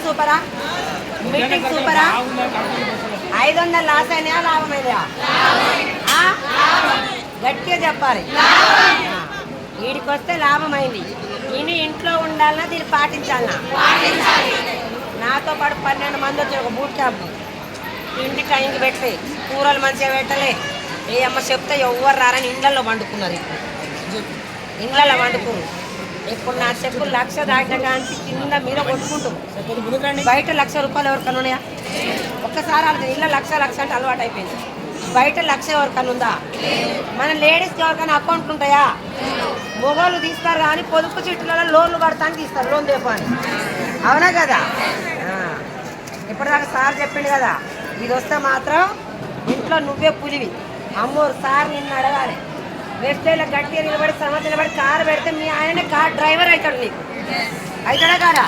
సూపరా? Meeting సూపరా? 500 loss అయినాయా లాభమైనయా? గట్టిగా చెప్పాలి. వీడికి వస్తే లాభమైంది. ఈయన ఇంట్లో ఉండాలన్నా దీన్ని పాటించాలన్నా? నాతో పాటు 12 మంది వచ్చి ఒక బూట్ క్యాంప్ ఇంటి టైంకి పెట్టి కూరలు మంచిగా పెట్టలే. ఏ అమ్మ చెప్తే ఎవ్వరు రారని ఇండ్లలో వండుకున్నారు. ఇండ్లలో వండుకున్నారు. ఇప్పుడు నా చెప్పులు 1,00,000 దాటిన కానీ కింద మీద కొట్టుకుంటాం. బయట 1,00,000 రూపాయలు ఎవరికన్నా ఉన్నాయా? ఒక్కసారి వాళ్ళకి ఇళ్ళ 1,00,000 అంటే అలవాటు అయిపోయింది. బయట 1,00,000 ఎవరికన్నా ఉందా? మన లేడీస్కి ఎవరికైనా అకౌంట్లు ఉంటాయా? మొగోళ్ళు తీస్తారు కానీ పొదుపు చీట్లలో లోన్లు కడతానికి తీస్తారు, లోన్ తెప్పని. అవునా కదా? ఇప్పటిదాకా సార్ చెప్పిండు కదా, ఇది వస్తే మాత్రం ఇంట్లో నువ్వే పులివి. అమ్మోరు సార్ నిన్ను అడగాలి. వెస్టేలో గట్టిగా నిలబడి సమస్య నిలబడి కారు పెడితే మీ ఆయననే కార్ డ్రైవర్ అవుతాడు. నీకు అవుతాడా కాదా?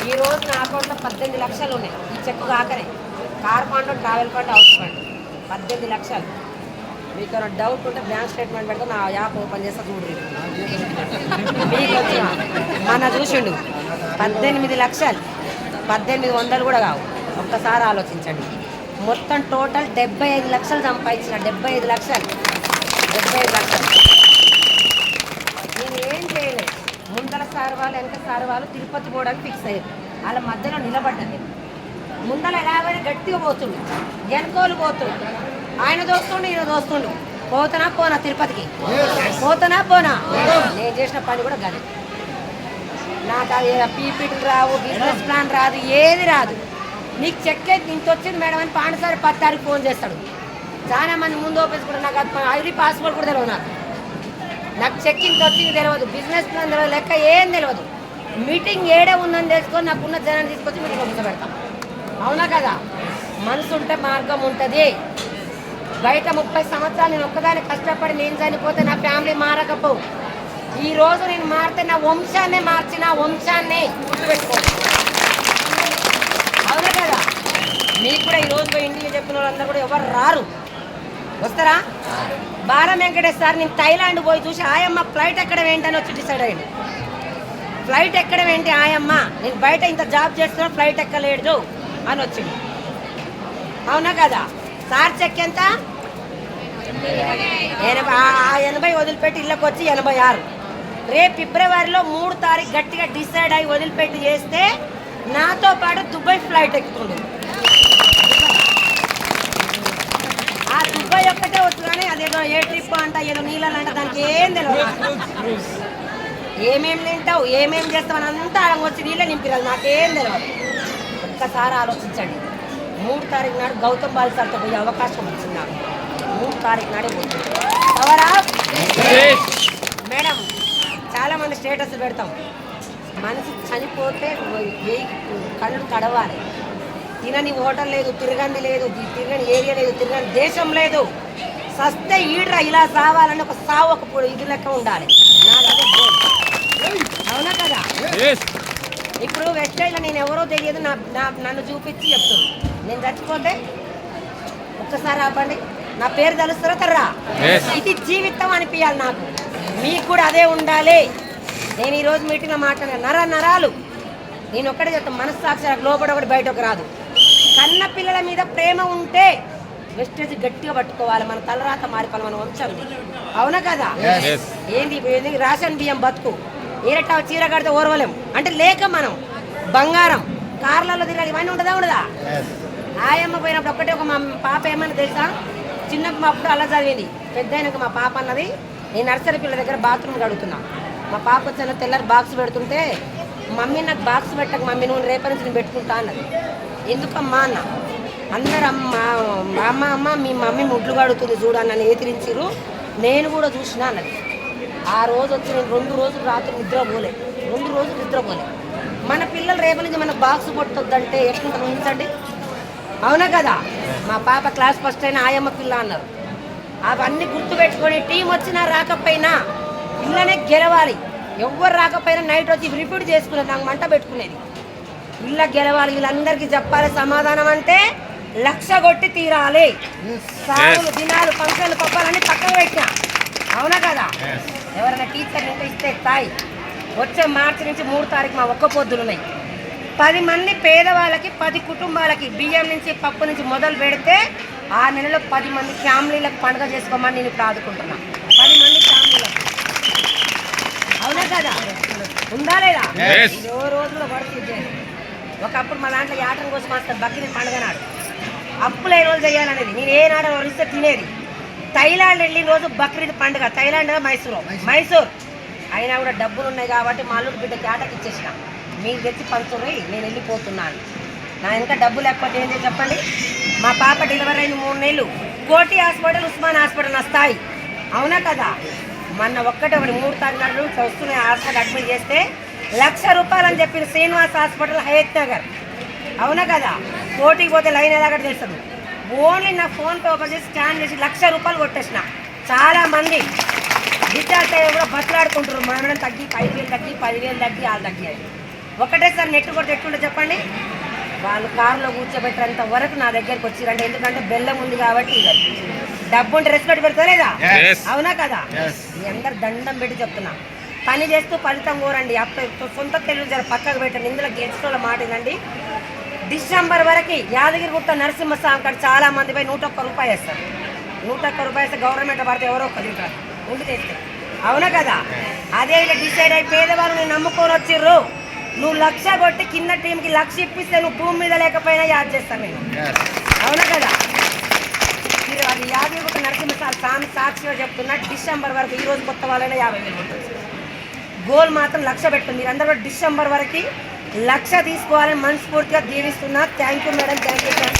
ఈరోజు నా అకౌంట్లో 18 లక్షలు ఉన్నాయి. ఈ చెక్కు కాకనే car fund, travel fund, house fund 18 లక్షలు. మీకు ఏమైనా డౌట్ ఉంటే బ్యాంక్ స్టేట్మెంట్ పెడితే నా యాప్ ఓపెన్ చేస్తా చూడండి. మీకు వచ్చిన మన చూసిండు 18 లక్షలు, 1800 కూడా కావు. ఒక్కసారి ఆలోచించండి. మొత్తం టోటల్ 75 లక్షలు సంపాదించిన. 75 లక్షలు. నేను ఏం చేయలేదు. ముందర సార్ వాళ్ళు వెనక సార్ వాళ్ళు తిరుపతి పోవడానికి ఫిక్స్ అయ్యారు. వాళ్ళ మధ్యలో నిలబడ్డది. ముందర ఎలాగైనా గట్టిగా పోతుండు, వెనకోలు పోతుండు. ఆయన దోస్తుండు, ఈయన దోస్తుండు. పోతున్నా పోనా తిరుపతికి? పోతున్నా పోనా? నేను చేసిన పని కూడా గది. నాకు అది పీపీటీలు రావు, బిజినెస్ ప్లాన్ రాదు, ఏది రాదు. నీకు చెక్ అయితే ఇంత వచ్చింది మేడం అని పాండసారి 10 తారీఖు ఫోన్ చేస్తాడు. చాలా మంది ముందు ఓపెన్స్ కూడా నాకు అది ఐడి పాస్వర్డ్ కూడా తెలియదు. నాకు చెక్ ఇంత వచ్చింది తెలియదు, బిజినెస్ ప్లాన్ తెలియదు, లెక్క ఏం తెలియదు. మీటింగ్ ఏడే ఉందని తెలుసుకొని నాకున్న జనాన్ని తీసుకొచ్చి మీటింగ్ కూర్చోబెడతాం. అవునా కదా? మనసు ఉంటే మార్గం ఉంటుంది. బయట 30 సంవత్సరాలు నేను ఒక్కదాన్ని కష్టపడి నేను చనిపోతే నా ఫ్యామిలీ మారకపోవు. ఈరోజు నేను మారితే నా వంశాన్నే మార్చి నా వంశాన్ని గుర్తుపెట్టుకోవాలి. అవునా కదా? మీకు కూడా ఈరోజు పోయి ఇండియా చెప్పిన వాళ్ళందరూ కూడా ఎవరు రారు. వస్తారా? బారా వెంకటేష్ సార్ నేను థైలాండ్ పోయి చూసి ఆయమ్మ ఫ్లైట్ ఎక్కడం ఏంటని వచ్చి డిసైడ్ అయ్యింది. ఫ్లైట్ ఎక్కడం ఏంటి ఆయమ్మ, నేను బయట ఇంత జాబ్ చేస్తున్నా ఫ్లైట్ ఎక్కలేదు అని వచ్చింది. అవునా కదా? సార్ చెక్ ఎంత? 80 వదిలిపెట్టి ఇళ్ళకి వచ్చి 86. రేపు ఫిబ్రవరిలో 3 తారీఖు గట్టిగా డిసైడ్ అయ్యి వదిలిపెట్టి చేస్తే నాతో పాటు దుబాయ్ ఫ్లైట్ ఎక్కుతుంది. ఆ దుబాయ్ ఒక్కటే వచ్చు కానీ అదేదో ఏ ట్రిప్ అంట, ఏదో నీళ్ళంట, దానికి ఏం తెలియదు. ఏమేమి తింటావు, ఏమేమి చేస్తావు అని అంతా వచ్చి నీళ్ళే నింపిరాదు, నాకేం తెలియదు. ఒక్కసారి ఆలోచించండి. 3 తారీఖు నాడు గౌతమ్ బాల్సార్తో పోయే అవకాశం వచ్చింది నాకు. 3 తారీఖు నాడే పోతుంది. ఎవరా మేడం? చాలామంది స్టేటస్ పెడతాం. మనిషి చనిపోతే కళ్ళు కడవాలి. తినని హోటల్ లేదు, తిరగండి లేదు, తిరగని ఏరియా లేదు, తిరగని దేశం లేదు. సస్తే ఈడ్రా ఇలా సావాలని ఒక సావు ఒక ఇది లెక్క ఉండాలి. అవునా కదా? ఇప్పుడు వెస్టైన్లో నేను ఎవరో తెలియదు, నన్ను చూపించి చెప్తాను. నేను చచ్చిపోతే ఒక్కసారి ఆపండి, నా పేరు తెలుస్తారో తర్రా. ఇది జీవితం అనిపించాలి నాకు. మీకు కూడా అదే ఉండాలి. నేను ఈరోజు మీటింగ్లో మాట్లాడిన నరాలు నేను ఒక్కడే చెప్తాను. మనస్సాక్షి లోపల ఒకటి బయట ఒక రాదు. కన్న పిల్లల మీద ప్రేమ ఉంటే వెస్టేజ్ గట్టిగా పట్టుకోవాలి. మన తలరాత మారిపోవాలి, మన వంశంది. అవునా కదా? ఏంది రేషన్ బియ్యం బతుకు ఏరట చీర కడితే ఓర్వలేం అంటే లేక మనం బంగారం కార్లలో తిరగాలి. ఇవన్నీ ఉండదా? ఆయమ్మ పోయినప్పుడు ఒక్కటే ఒక మా పాప ఏమన్నా తెలుసా, చిన్నప్పుడు అప్పుడు అలా చదివింది. పెద్ద అయినాక మా పాప అన్నది, నేను నర్సరీ పిల్లల దగ్గర బాత్రూమ్ కడుగుతున్నా. మా పాప వచ్చిన తెల్లారి బాక్స్ పెడుతుంటే, మమ్మీ నాకు బాక్స్ పెట్టక మమ్మీ, నువ్వు రేపటి నుంచి నేను పెట్టుకుంటా అన్నది. ఎందుకమ్మా అన్న. అందరు అమ్మ మీ మమ్మీ ముడ్లు కడుగుతుంది చూడని నన్ను ఏతిరించిరు, నేను కూడా చూసినా అన్నది. ఆ రోజు వచ్చి నేను 2 రోజులు రాత్రి నిద్రపోలే. మన పిల్లలు రేపటి నుంచి మన బాక్స్ కొట్టొద్దంటే ఎట్లుంటారు ఊహించండి. అవునా కదా? మా పాప క్లాస్ ఫస్ట్ అయినా ఆయమ్మ పిల్ల అన్నారు. అవన్నీ గుర్తుపెట్టుకొని టీం వచ్చినా రాకపోయినా ఇళ్ళనే గెలవాలి. ఎవ్వరు రాకపోయినా నైట్ వచ్చి రిపీట్ చేసుకునేది, నాకు మంట పెట్టుకునేది. ఇళ్ళ గెలవాలి, వీళ్ళందరికీ చెప్పాలి సమాధానం. అంటే 1,00,000 కొట్టి తీరాలి. సాగులు దినాలు ఫంక్షన్లు పప్పాలన్నీ పక్కన పెట్టినా. అవునా కదా? ఎవరైనా టీచర్ ఇంకా ఇస్తే తాయి వచ్చే మార్చి నుంచి 3 తారీఖు మా ఒక్క పొద్దులు ఉన్నాయి. 10 మంది పేదవాళ్ళకి 10 కుటుంబాలకి బియ్యం నుంచి పప్పు నుంచి మొదలు పెడితే ఆ నెలలో 10 మంది ఫ్యామిలీలకు పండుగ చేసుకోమని నేను ఇప్పుడు ఆదుకుంటున్నా. 10 మంది ఫ్యామిలీలకు. అవునా కదా? ఉందా లేదా? ఏ రోజులో పడుతుంది. ఒకప్పుడు మా దాంట్లో యాటం కోసం వస్తారు బక్రీద్ పండుగ నాడు. అప్పులు ఏ రోజు చేయాలనేది నేను ఏ నాడు వరిస్తే తినేది. థైలాండ్ వెళ్ళిన రోజు బక్రీద్ పండుగ. థైలాండ్ మైసూర్ అయినా కూడా డబ్బులు ఉన్నాయి కాబట్టి మా అల్లుడు బిడ్డకి ఆటకి ఇచ్చేసిన. మీరు తెచ్చి పంచుర్రి, నేను వెళ్ళిపోతున్నాను. నా ఇంకా డబ్బు లేకపోతే ఏంటి చెప్పండి. మా పాప డెలివరీ అయిన 3 నెలలు కోటి హాస్పిటల్, ఉస్మాన్ హాస్పిటల్ నా స్థాయి. అవునా కదా? మొన్న 3 తారీఖు నాడు వస్తున్న హాస్పిటల్ అడ్మిట్ చేస్తే 1,00,000 రూపాయలు అని చెప్పింది. శ్రీనివాస్ హాస్పిటల్, హయత్ నగర్. అవునా కదా? కోటికి పోతే లైన్ ఎలాగ తెలుస్తుంది. ఓన్లీ నా ఫోన్పే ఓపెన్ చేసి స్కాన్ చేసి 1,00,000 రూపాయలు కొట్టేసిన. చాలామంది డిశ్చార్జ్ అయ్యి కూడా బస్సులాడుకుంటారు. మనం తగ్గి 5,000 తగ్గి 10,000 తగ్గి వాళ్ళు తగ్గాయి. ఒకటేసారి నెట్ కొట్టి ఎట్టుంటే చెప్పండి. వాళ్ళు కారులో కూర్చోబెట్టేంత వరకు నా దగ్గరికి వచ్చిరంటే ఎందుకంటే బెల్లం ఉంది కాబట్టి. డబ్బు ఉంటే రెస్పెక్ట్ పెడతా లేదా? అవునా కదా? మీ అందరు దండం పెట్టి చెప్తున్నా. పని చేస్తూ ఫలితం కోరండి. అప్పుడు సొంత తెలుగు జర పక్కకు పెట్టండి. ఇందులో గెలిచిన మాట ఏంటండి, డిసెంబర్ వరకు యాదగిరిగుట్ట నరసింహస్వామి కాడ చాలా మంది పోయి 101 రూపాయలు వేస్తారు. 101 రూపాయలు వేస్తే గవర్నమెంట్ పడితే ఎవరో ఒక్కరు తింటారు ఉండి తెస్తే. అవునా కదా? అదే ఇలా డిసైడ్ అయ్యి పేదవాళ్ళు నేను నమ్ముకొని వచ్చిర్రు. నువ్వు 1,00,000 కొట్టి కింద టీంకి 1,00,000 ఇప్పిస్తే నువ్వు భూమి మీద లేకపోయినా యాద్ చేస్తాను నేను. అవునా కదా? మీరు అది యాదగిరిగుట్ట నరసింహస్వామి సాక్షిగా చెప్తున్నా. డిసెంబర్ వరకు ఈ రోజు కొత్త వాళ్ళైనా 50,000 ఉంటుంది. గోల్ మాత్రం 1,00,000 పెట్టండి. మీరు అందరూ డిసెంబర్ వరకు 1,00,000 తీసుకోవాలని మనస్ఫూర్తిగా దీవిస్తున్నా. Thank you madam, thank you sir.